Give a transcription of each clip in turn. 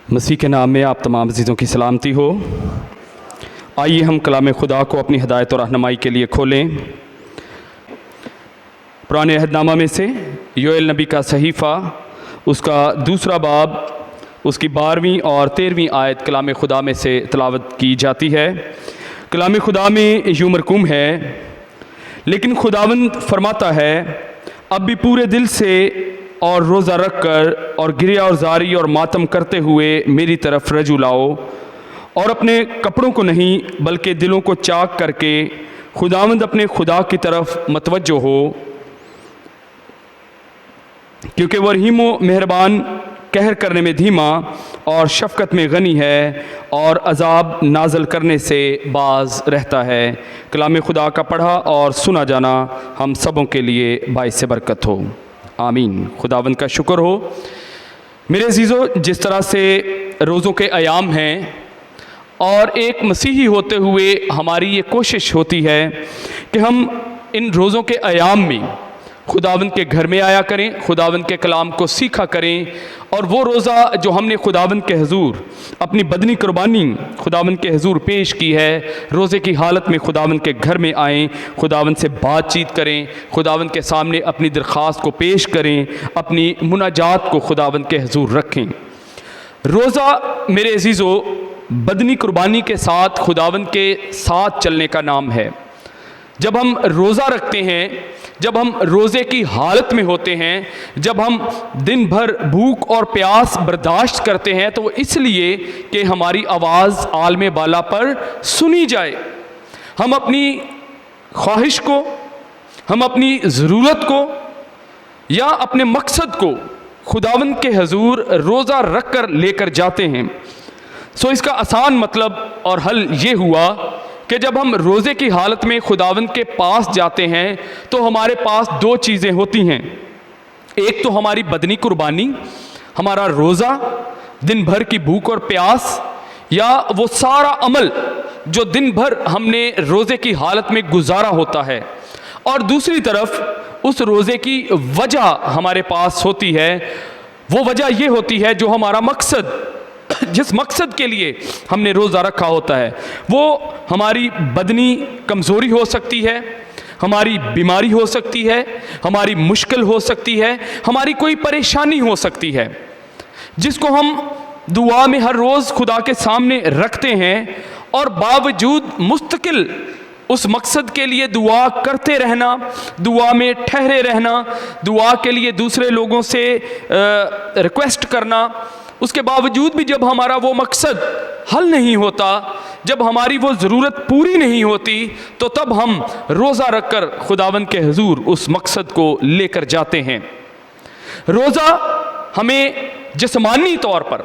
मसीह के नाम में आप तमाम अज़ीज़ों की सलामती हो। आइए हम कलाम खुदा को अपनी हिदायत और रहनुमाई के लिए खोलें। पुराने अहदनामा में से योएल नबी का सहीफ़ा, उसका दूसरा बाब, उसकी 12वीं और 13वीं आयत कलाम खुदा में से तिलावत की जाती है। कलाम खुदा में यूँ मरकूम है, लेकिन खुदावंद फरमाता है, अब भी पूरे दिल से और रोज़ा रख कर और गिरिया और जारी और मातम करते हुए मेरी तरफ रजू लाओ, और अपने कपड़ों को नहीं बल्कि दिलों को चाक करके खुदावंद अपने खुदा की तरफ मतवज्जो हो, क्योंकि वह रहीम व मेहरबान, कहर करने में धीमा और शफ़क़त में गनी है, और अज़ाब नाज़ल करने से बाज रहता है। कलाम खुदा का पढ़ा और सुना जाना हम सबों के लिए बाइस बरकत हो। आमीन। खुदावंद का शुक्र हो। मेरे अज़ीज़ों, जिस तरह से रोज़ों के अयाम हैं और एक मसीही होते हुए हमारी ये कोशिश होती है कि हम इन रोज़ों के अयाम में खुदावंद के घर में आया करें, खुदावंद के कलाम को सीखा करें, और वो रोज़ा जो हमने खुदावंद के हुजूर अपनी बदनी कुर्बानी खुदावंद के हुजूर पेश की है, रोज़े की हालत में खुदावंद के घर में आएँ, खुदावंद से बातचीत करें, खुदावंद के सामने अपनी दरख्वास्त को पेश करें, अपनी मुनाजात को खुदावंद के हुजूर रखें। रोज़ा मेरे अज़ीज़ों बदनी कुर्बानी के साथ खुदावंद के साथ चलने का नाम है। जब हम रोज़ा रखते हैं, जब हम रोज़े की हालत में होते हैं, जब हम दिन भर भूख और प्यास बर्दाश्त करते हैं, तो इसलिए कि हमारी आवाज़ आलमे बाला पर सुनी जाए। हम अपनी ख्वाहिश को, हम अपनी ज़रूरत को या अपने मकसद को खुदावंद के हुजूर रोज़ा रख कर लेकर जाते हैं। सो इसका आसान मतलब और हल ये हुआ कि जब हम रोज़े की हालत में खुदावंद के पास जाते हैं तो हमारे पास दो चीज़ें होती हैं। एक तो हमारी बदनी कुर्बानी, हमारा रोज़ा, दिन भर की भूख और प्यास, या वो सारा अमल जो दिन भर हमने रोज़े की हालत में गुजारा होता है, और दूसरी तरफ उस रोज़े की वजह हमारे पास होती है। वो वजह ये होती है जो हमारा मकसद, जिस मकसद के लिए हमने रोज़ा रखा होता है। वो हमारी बदनी कमज़ोरी हो सकती है, हमारी बीमारी हो सकती है, हमारी मुश्किल हो सकती है, हमारी कोई परेशानी हो सकती है, जिसको हम दुआ में हर रोज़ खुदा के सामने रखते हैं, और बावजूद मुस्तकिल उस मकसद के लिए दुआ करते रहना, दुआ में ठहरे रहना, दुआ के लिए दूसरे लोगों से रिक्वेस्ट करना, उसके बावजूद भी जब हमारा वो मकसद हल नहीं होता, जब हमारी वो ज़रूरत पूरी नहीं होती, तो तब हम रोज़ा रखकर खुदावंद के हुजूर उस मकसद को लेकर जाते हैं। रोज़ा हमें जिस्मानी तौर पर,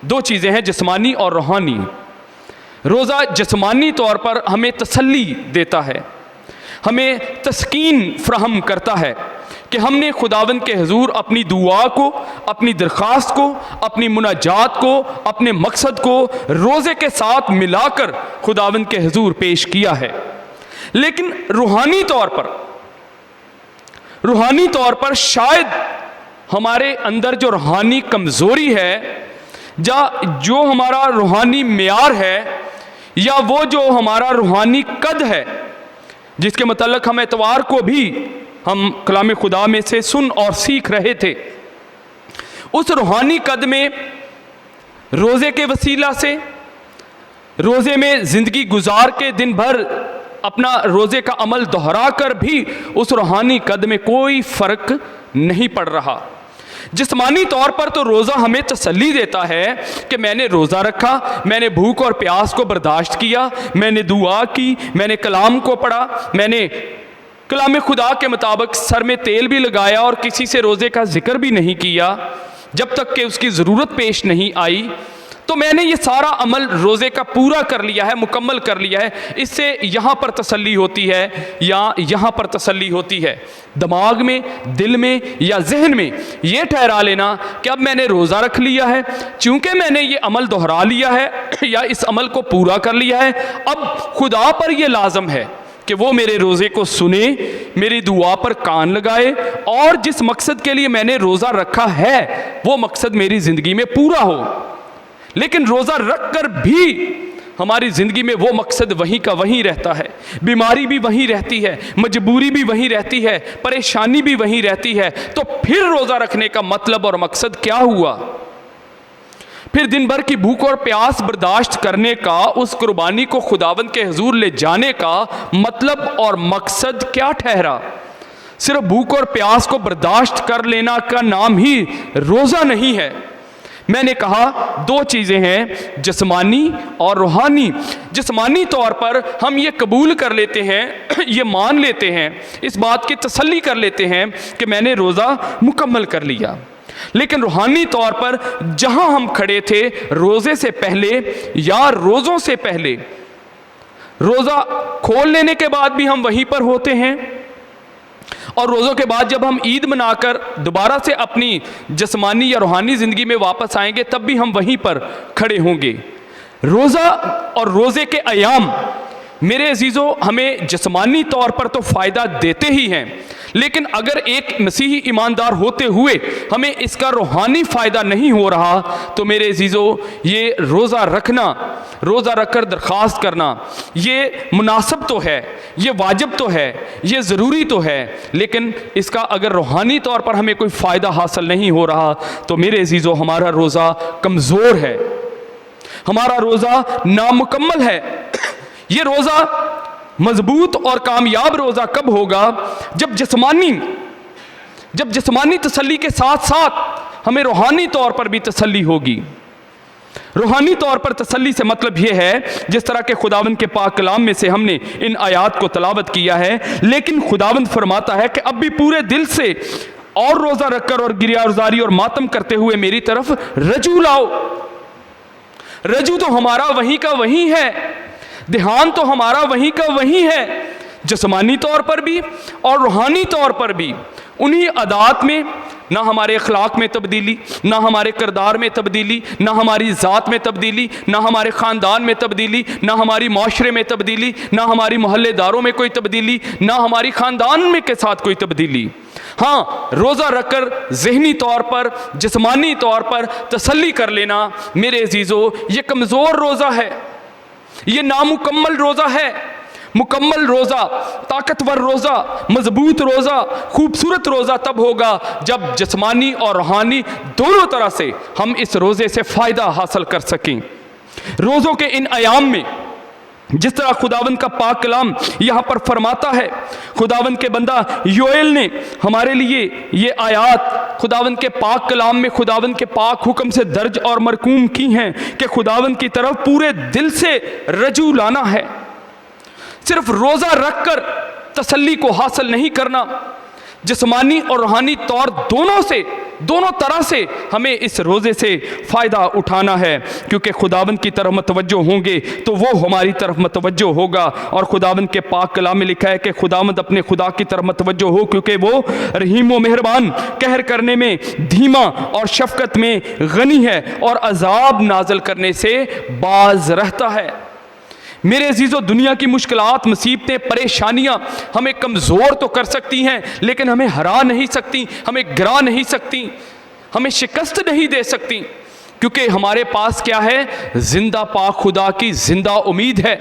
दो चीज़ें हैं, जिस्मानी और रूहानी। रोज़ा जिस्मानी तौर पर हमें तसल्ली देता है, हमें तस्कीन फ्राहम करता है कि हमने खुदावंद के हुजूर अपनी दुआ को, अपनी दरख्वास्त को, अपनी मुनाजात को, अपने मकसद को रोज़े के साथ मिलाकर खुदावंद के हुजूर पेश किया है। लेकिन रूहानी तौर पर शायद हमारे अंदर जो रूहानी कमज़ोरी है, या जो हमारा रूहानी मेयार है, या वो जो हमारा रूहानी कद है, जिसके मतलब हम एतवार को भी हम कलाम खुदा में से सुन और सीख रहे थे, उस रूहानी कद में रोज़े के वसीला से, रोज़े में ज़िंदगी गुजार के दिन भर अपना रोज़े का अमल दोहरा कर भी उस रूहानी कद में कोई फ़र्क नहीं पड़ रहा। जिस्मानी तौर पर तो रोज़ा हमें तसल्ली देता है कि मैंने रोज़ा रखा, मैंने भूख और प्यास को बर्दाश्त किया, मैंने दुआ की, मैंने कलाम को पढ़ा, मैंने कलाम खुदा के मुताबिक सर में तेल भी लगाया और किसी से रोज़े का जिक्र भी नहीं किया जब तक कि उसकी ज़रूरत पेश नहीं आई, तो मैंने ये सारा अमल रोज़े का पूरा कर लिया है, मुकम्मल कर लिया है। इससे यहाँ पर तसल्ली होती है या यहाँ पर तसल्ली होती है, दिमाग में, दिल में या जहन में ये ठहरा लेना कि अब मैंने रोज़ा रख लिया है, चूँकि मैंने ये अमल दोहरा लिया है या इस अमल को पूरा कर लिया है, अब खुदा पर यह लाजम है कि वो मेरे रोज़े को सुने, मेरी दुआ पर कान लगाए, और जिस मकसद के लिए मैंने रोज़ा रखा है वो मकसद मेरी ज़िंदगी में पूरा हो। लेकिन रोज़ा रख कर भी हमारी ज़िंदगी में वो मकसद वहीं का वहीं रहता है, बीमारी भी वहीं रहती है, मजबूरी भी वहीं रहती है, परेशानी भी वहीं रहती है, तो फिर रोज़ा रखने का मतलब और मकसद क्या हुआ? फिर दिन भर की भूख और प्यास बर्दाश्त करने का, उस कुर्बानी को खुदावंद के हुजूर ले जाने का मतलब और मकसद क्या ठहरा? सिर्फ भूख और प्यास को बर्दाश्त कर लेना का नाम ही रोज़ा नहीं है। मैंने कहा दो चीज़ें हैं, जिस्मानी और रूहानी। जिस्मानी तौर पर हम ये कबूल कर लेते हैं, ये मान लेते हैं, इस बात की तसल्ली कर लेते हैं कि मैंने रोज़ा मुकम्मल कर लिया। लेकिन रूहानी तौर पर जहां हम खड़े थे रोज़े से पहले या रोज़ों से पहले, रोज़ा खोल लेने के बाद भी हम वहीं पर होते हैं, और रोज़ों के बाद जब हम ईद मनाकर दोबारा से अपनी जिस्मानी या रूहानी ज़िंदगी में वापस आएंगे तब भी हम वहीं पर खड़े होंगे। रोज़ा और रोज़े के अयाम मेरे अजीज़ों हमें जिस्मानी तौर पर तो फ़ायदा देते ही हैं, लेकिन अगर एक मसीही ईमानदार होते हुए हमें इसका रूहानी फ़ायदा नहीं हो रहा तो मेरे अजीज़ों ये रोज़ा रखना, रोज़ा रखकर दरख्वास्त करना ये मुनासिब तो है, ये वाजिब तो है, ये ज़रूरी तो है, लेकिन इसका अगर रूहानी तौर पर हमें कोई फ़ायदा हासिल नहीं हो रहा तो मेरे अजीज़ों हमारा रोज़ा कमज़ोर है, हमारा रोज़ा नामुकम्मल है। ये रोज़ा मजबूत और कामयाब रोज़ा कब होगा? जब जिस्मानी तसल्ली के साथ साथ हमें रूहानी तौर पर भी तसल्ली होगी। रूहानी तौर पर तसल्ली से मतलब यह है, जिस तरह के खुदावंद के पाक कलाम में से हमने इन आयात को तलावत किया है, लेकिन खुदावंद फरमाता है कि अब भी पूरे दिल से और रोज़ा रखकर और गिरियाज़ारी और मातम करते हुए मेरी तरफ रजू लाओ। रजू तो हमारा वहीं का वहीं है, ध्यान तो हमारा वहीं का वहीं है, जिस्मानी तौर पर भी और रूहानी तौर पर भी। उन्हीं अदात में ना हमारे अखलाक में तब्दीली, ना हमारे किरदार में तब्दीली, ना हमारी ज़ात में तब्दीली, ना हमारे ख़ानदान में तब्दीली, ना हमारी माशरे में तब्दीली, ना हमारी मोहल्लेदारों में कोई तब्दीली, ना हमारी ख़ानदान में के साथ कोई तब्दीली। हाँ, रोज़ा रखकर ज़हनी तौर पर, जिस्मानी तौर पर तसल्ली कर लेना मेरे अजीज़ों ये कमज़ोर रोज़ा है, ये नामुकम्मल रोज़ा है। मुकम्मल रोज़ा, ताकतवर रोज़ा, मजबूत रोज़ा, खूबसूरत रोज़ा तब होगा जब जिस्मानी और रूहानी दोनों तरह से हम इस रोज़े से फ़ायदा हासिल कर सकें। रोज़ों के इन अयाम में जिस तरह खुदावंद का पाक कलाम यहाँ पर फरमाता है, खुदावंद के बंदा योएल ने हमारे लिए ये आयात खुदावंद के पाक कलाम में खुदावंद के पाक हुक्म से दर्ज और मरकूम की हैं कि खुदावंद की तरफ पूरे दिल से रजू लाना है। सिर्फ रोज़ा रखकर तसल्ली को हासिल नहीं करना, जिस्मानी और रूहानी तौर दोनों तरह से हमें इस रोज़े से फ़ायदा उठाना है, क्योंकि खुदावंद की तरफ मतवज्जो होंगे तो वो हमारी तरफ मतवज्जो होगा। और खुदावंद के पाक कलाम में लिखा है कि खुदावंद अपने खुदा की तरफ मतवज्जो हो, क्योंकि वो रहीम व मेहरबान, कहर करने में धीमा और शफ़क़त में गनी है और अज़ाब नाज़िल करने से बाज रहता है। मेरे अजीज़ों, दुनिया की मुश्किलात, मुसीबतें, परेशानियां हमें कमज़ोर तो कर सकती हैं, लेकिन हमें हरा नहीं सकती, हमें गिरा नहीं सकती, हमें शिकस्त नहीं दे सकती, क्योंकि हमारे पास क्या है? जिंदा पाक खुदा की जिंदा उम्मीद है।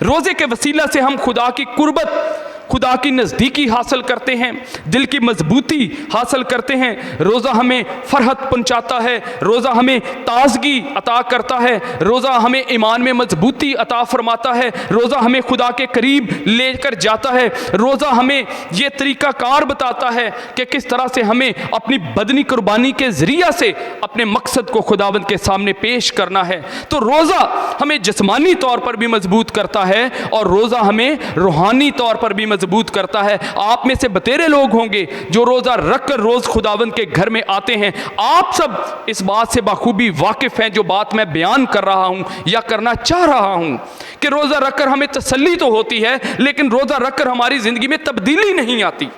रोज़े के वसीला से हम खुदा की कुर्बत, खुदा की नज़दीकी हासिल करते हैं, दिल की मजबूती हासिल करते हैं। रोज़ा हमें फरहत पहुँचाता है, रोज़ा हमें ताजगी अता करता है, रोज़ा हमें ईमान में मजबूती अता फरमाता है, रोज़ा हमें खुदा के करीब लेकर जाता है, रोज़ा हमें ये तरीक़ाकार बताता है कि किस तरह से हमें अपनी बदनी कुर्बानी के ज़रिया से अपने मकसद को खुदावंद के सामने पेश करना है। तो रोज़ा हमें जिस्मानी तौर पर भी मजबूत करता है और रोज़ा हमें रूहानी तौर पर भी मजबूत करता है। आप में से बतेरे लोग होंगे जो रोज़ा रखकर रोज़ खुदावंद के घर में आते हैं। आप सब इस बात से बाखूबी वाकिफ़ हैं जो बात मैं बयान कर रहा हूं या करना चाह रहा हूं कि रोज़ा रखकर हमें तसल्ली तो होती है, लेकिन रोज़ा रखकर हमारी ज़िंदगी में तब्दीली नहीं आती।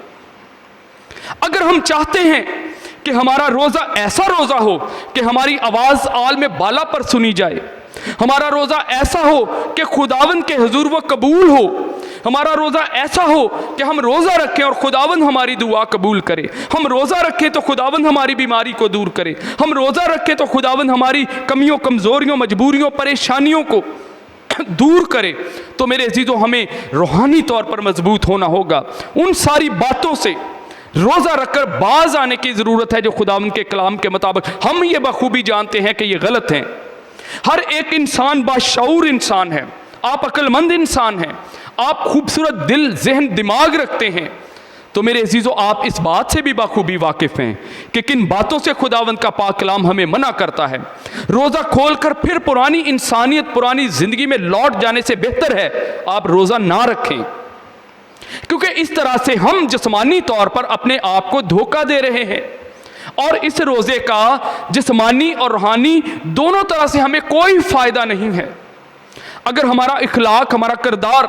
अगर हम चाहते हैं कि हमारा रोज़ा ऐसा रोज़ा हो कि हमारी आवाज़ आल में बाला पर सुनी जाए, हमारा रोज़ा ऐसा हो कि खुदावंद के हुजूर वो कबूल हो, हमारा रोज़ा ऐसा हो कि हम रोज़ा रखें और खुदावंद हमारी दुआ कबूल करे। हम रोज़ा रखें तो खुदावंद हमारी बीमारी को दूर करे। हम रोज़ा रखें तो खुदावंद हमारी कमियों, कमज़ोरियों, मजबूरियों, परेशानियों को दूर करे। तो मेरे अजीज़ों, हमें रूहानी तौर पर मजबूत होना होगा। उन सारी बातों से रोज़ा रखकर बाज आने की ज़रूरत है जो खुदावंद के कलाम के मुताबिक हम ये बखूबी जानते हैं कि ये गलत हैं। हर एक इंसान बाशऊर इंसान है, आप अक्लमंद इंसान हैं, आप खूबसूरत दिल, जहन, दिमाग रखते हैं। तो मेरे अजीज़ों, आप इस बात से भी बखूबी वाकिफ़ हैं कि किन बातों से खुदावंद का पाक कलाम हमें मना करता है। रोज़ा खोलकर फिर पुरानी इंसानियत, पुरानी ज़िंदगी में लौट जाने से बेहतर है आप रोज़ा ना रखें, क्योंकि इस तरह से हम जिस्मानी तौर पर अपने आप को धोखा दे रहे हैं। और इस रोज़े का जिस्मानी और रूहानी दोनों तरह से हमें कोई फ़ायदा नहीं है। अगर हमारा इखलाक, हमारा किरदार,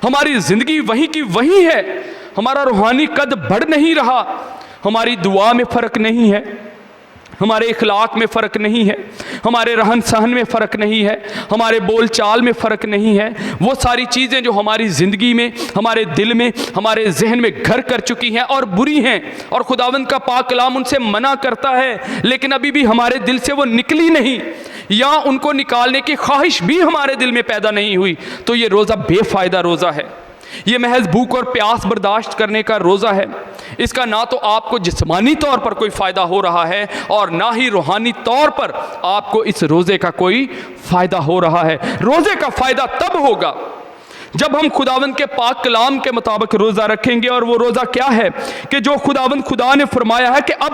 हमारी ज़िंदगी वही की वही है, हमारा रूहानी कद बढ़ नहीं रहा, हमारी दुआ में फ़र्क नहीं है, हमारे इखलाक में फ़र्क नहीं है, हमारे रहन सहन में फ़र्क नहीं है, हमारे बोल चाल में फ़र्क नहीं है, वो सारी चीज़ें जो हमारी ज़िंदगी में, हमारे दिल में, हमारे जहन में घर कर चुकी हैं और बुरी हैं और खुदावंद का पाक कलाम उनसे मना करता है, लेकिन अभी भी हमारे दिल से वो निकली नहीं या उनको निकालने की ख्वाहिश भी हमारे दिल में पैदा नहीं हुई, तो ये रोज़ा बेफ़ायदा रोज़ा है। ये महज भूख और प्यास बर्दाश्त करने का रोज़ा है। इसका ना तो आपको जिस्मानी तौर पर कोई फ़ायदा हो रहा है और ना ही रूहानी तौर पर आपको इस रोज़े का कोई फ़ायदा हो रहा है। रोज़े का फ़ायदा तब होगा जब हम खुदावंद के पाक कलाम के मुताबिक रोज़ा रखेंगे। और वो रोज़ा क्या है कि जो खुदावंद खुदा ने फरमाया है कि अब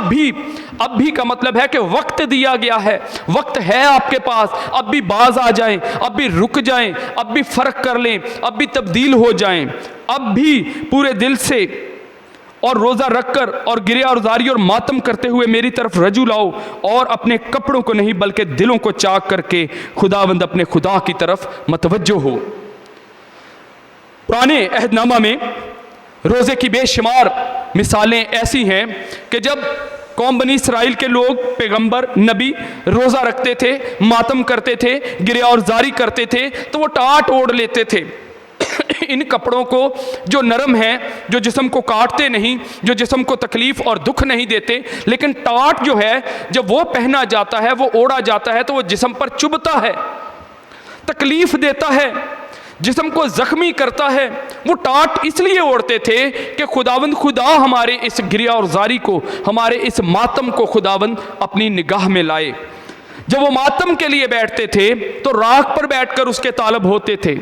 भी का मतलब है कि वक्त दिया गया है, वक्त है आपके पास, अब भी बाज आ जाएं, अब भी रुक जाएं, अब भी फ़र्क कर लें, अब भी तब्दील हो जाएं, अब भी पूरे दिल से और रोज़ा रखकर और गिरिया और जारी और मातम करते हुए मेरी तरफ रजू लाओ और अपने कपड़ों को नहीं बल्कि दिलों को चाक करके खुदावंद अपने खुदा की तरफ मतवज्जो हो। पुराने अहदनामा में रोज़े की बेशुमार मिसालें ऐसी हैं कि जब कौम बनी इसराइल के लोग, पैगंबर, नबी रोज़ा रखते थे, मातम करते थे, गिरिया और जारी करते थे, तो वो टाट ओढ़ लेते थे इन कपड़ों को जो नरम हैं, जो जिस्म को काटते नहीं, जो जिस्म को तकलीफ़ और दुख नहीं देते। लेकिन टाट जो है जब वो पहना जाता है, वो ओढ़ा जाता है, तो वो जिस्म पर चुभता है, तकलीफ़ देता है, जिस्म को ज़ख्मी करता है। वो टाट इसलिए ओढ़ते थे कि खुदावंद खुदा हमारे इस गिरिया और जारी को, हमारे इस मातम को खुदावंद अपनी निगाह में लाए। जब वो मातम के लिए बैठते थे तो राख पर बैठकर उसके तालब होते थे,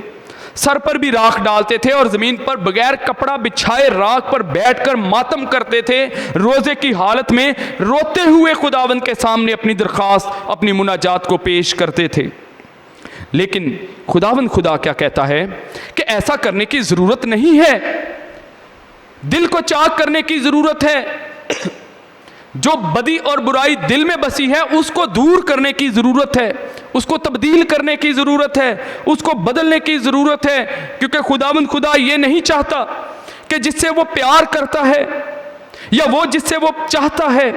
सर पर भी राख डालते थे और ज़मीन पर बगैर कपड़ा बिछाए राख पर बैठकर मातम करते थे। रोज़े की हालत में रोते हुए खुदावंद के सामने अपनी दरख्वास्त, अपनी मुनाजात को पेश करते थे। लेकिन खुदावंद खुदा क्या कहता है कि ऐसा करने की ज़रूरत नहीं है, दिल को चाक करने की ज़रूरत है। जो बदी और बुराई दिल में बसी है उसको दूर करने की ज़रूरत है, उसको तब्दील करने की ज़रूरत है, उसको बदलने की ज़रूरत है। क्योंकि खुदावंद खुदा ये नहीं चाहता कि जिससे वो प्यार करता है या वो जिससे वो चाहता है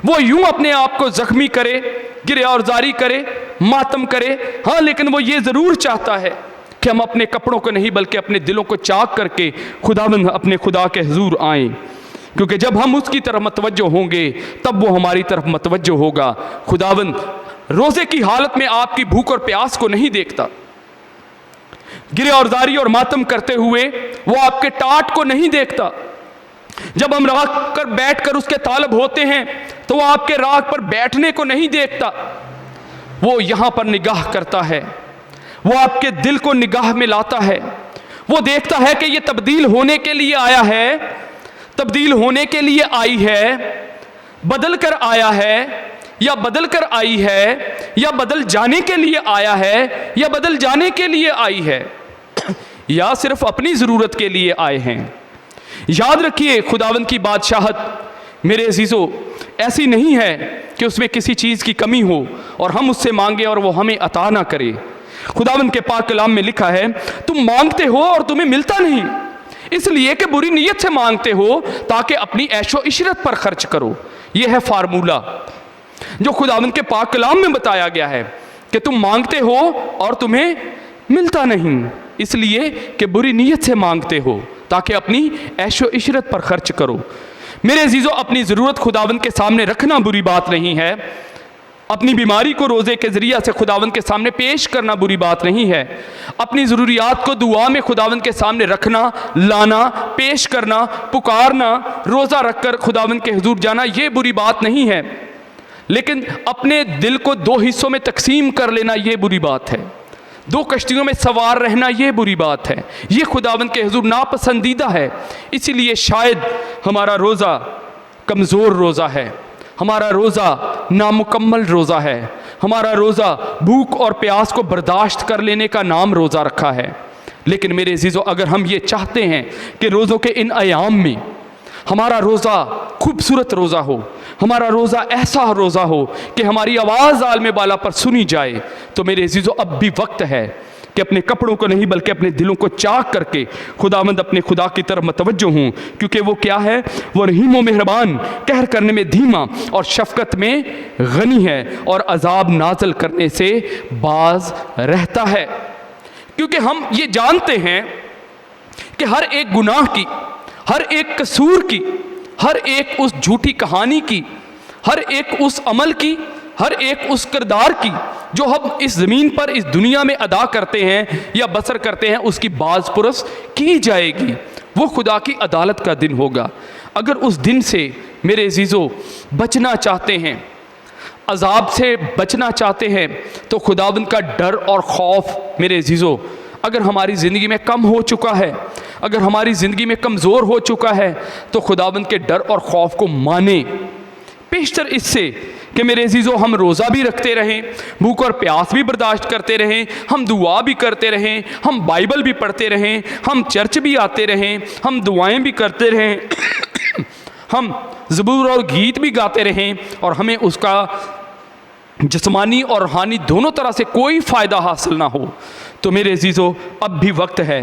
वो यूं अपने आप को ज़ख्मी करे, गिरे और जारी करे, मातम करे। हाँ, लेकिन वो ये ज़रूर चाहता है कि हम अपने कपड़ों को नहीं बल्कि अपने दिलों को चाक करके खुदावंद अपने खुदा के हुजूर आएँ, क्योंकि जब हम उसकी तरफ मतवज्जो होंगे तब वो हमारी तरफ मतवज्जो होगा। खुदावंद रोज़े की हालत में आपकी भूख और प्यास को नहीं देखता, गिरे और जारी और मातम करते हुए वो आपके टाट को नहीं देखता। जब हम राख कर बैठकर उसके तालब होते हैं तो वो आपके राख पर बैठने को नहीं देखता, वो यहाँ पर निगाह करता है, वो आपके दिल को निगाह में लाता है। वो देखता है कि ये तब्दील होने के लिए आया है, तब्दील होने के लिए आई है, बदल कर आया है या बदल कर आई है, या बदल जाने के लिए आया है या बदल जाने के लिए आई है, या सिर्फ अपनी ज़रूरत के लिए आए हैं। याद रखिए, खुदावंद की बादशाहत मेरे अजीज़ों ऐसी नहीं है कि उसमें किसी चीज़ की कमी हो और हम उससे मांगे और वो हमें अता ना करे। खुदावंद के पाक कलाम में लिखा है, तुम मांगते हो और तुम्हें मिलता नहीं, इसलिए कि बुरी नीयत से मांगते हो ताकि अपनी ऐशो इशरत पर खर्च करो। यह है फार्मूला जो खुदावंद के पाक कलाम में बताया गया है कि तुम मांगते हो और तुम्हें मिलता नहीं। इसलिए कि बुरी नीयत से मांगते हो ताकि अपनी ऐशो इशरत पर खर्च करो। मेरे अजीज़ों, अपनी ज़रूरत खुदावंद के सामने रखना बुरी बात नहीं है। अपनी बीमारी को रोज़े के ज़रिया से खुदावंद के सामने पेश करना बुरी बात नहीं है। अपनी ज़रूरियात को दुआ में खुदावंद के सामने रखना, लाना, पेश करना, पुकारना, रोज़ा रखकर खुदावंद के हुजूर जाना, ये बुरी बात नहीं है। लेकिन अपने दिल को दो हिस्सों में तकसीम कर लेना, ये बुरी बात है। दो कश्तियों में सवार रहना, ये बुरी बात है। ये खुदावंद के हुजूर नापसंदीदा है। इसीलिए शायद हमारा रोज़ा कमज़ोर रोज़ा है, हमारा रोज़ा नामुकम्मल रोज़ा है, हमारा रोज़ा भूख और प्यास को बर्दाश्त कर लेने का नाम रोज़ा रखा है। लेकिन मेरे अजीज़ों, अगर हम ये चाहते हैं कि रोज़ों के इन अयाम में हमारा रोज़ा खूबसूरत रोज़ा हो, हमारा रोज़ा ऐसा रोज़ा हो कि हमारी आवाज़ आलम बाला पर सुनी जाए, तो मेरे अजीज़ों अब भी वक्त है कि अपने कपड़ों को नहीं बल्कि अपने दिलों को चाक करके खुदावंद अपने खुदा की तरफ मतवज्जो हूँ। क्योंकि वो क्या है? वो रहीम व मेहरबान, कहर करने में धीमा और शफ़क़त में गनी है, और अज़ाब नाज़िल करने से बाज रहता है। क्योंकि हम ये जानते हैं कि हर एक गुनाह की, हर एक कसूर की, हर एक उस झूठी कहानी की, हर एक उस अमल की, हर एक उस किरदार की जो हम इस ज़मीन पर, इस दुनिया में अदा करते हैं या बसर करते हैं, उसकी बाज पुरस की जाएगी। वो खुदा की अदालत का दिन होगा। अगर उस दिन से मेरे अजीज़ों बचना चाहते हैं, अजाब से बचना चाहते हैं, तो खुदावंद का डर और खौफ मेरे अजीज़ों अगर हमारी ज़िंदगी में कम हो चुका है, अगर हमारी ज़िंदगी में कमज़ोर हो चुका है, तो खुदावंद के डर और खौफ को माने। पेशतर इससे कि मेरे अजीज़ों हम रोज़ा भी रखते रहें, भूख और प्यास भी बर्दाश्त करते रहें, हम दुआ भी करते रहें, हम बाइबल भी पढ़ते रहें, हम चर्च भी आते रहें, हम दुआएं भी करते रहें, हम ज़बूर और गीत भी गाते रहें, और हमें उसका जिस्मानी और रूहानी दोनों तरह से कोई फ़ायदा हासिल ना हो, तो मेरे अजीज़ों अब भी वक्त है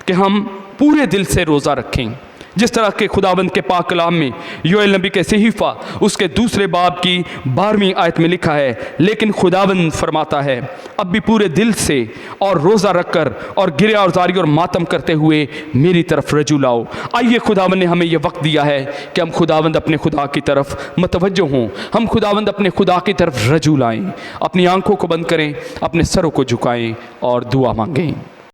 कि हम पूरे दिल से रोज़ा रखें। जिस तरह के खुदावंद के पाक कलाम में योएल नबी के सहीफ़ा उसके दूसरे बाब की 12वीं आयत में लिखा है, लेकिन खुदावंद फरमाता है अब भी पूरे दिल से और रोज़ा रखकर और गिरिया और जारी और मातम करते हुए मेरी तरफ रजू लाओ। आइए, खुदावंद ने हमें यह वक्त दिया है कि हम खुदावंद अपने खुदा की तरफ मतवज्जो हों, हम खुदावंद अपने खुदा की तरफ रजू लाएँ। अपनी आंखों को बंद करें, अपने सरों को झुकाएँ और दुआ मांगें।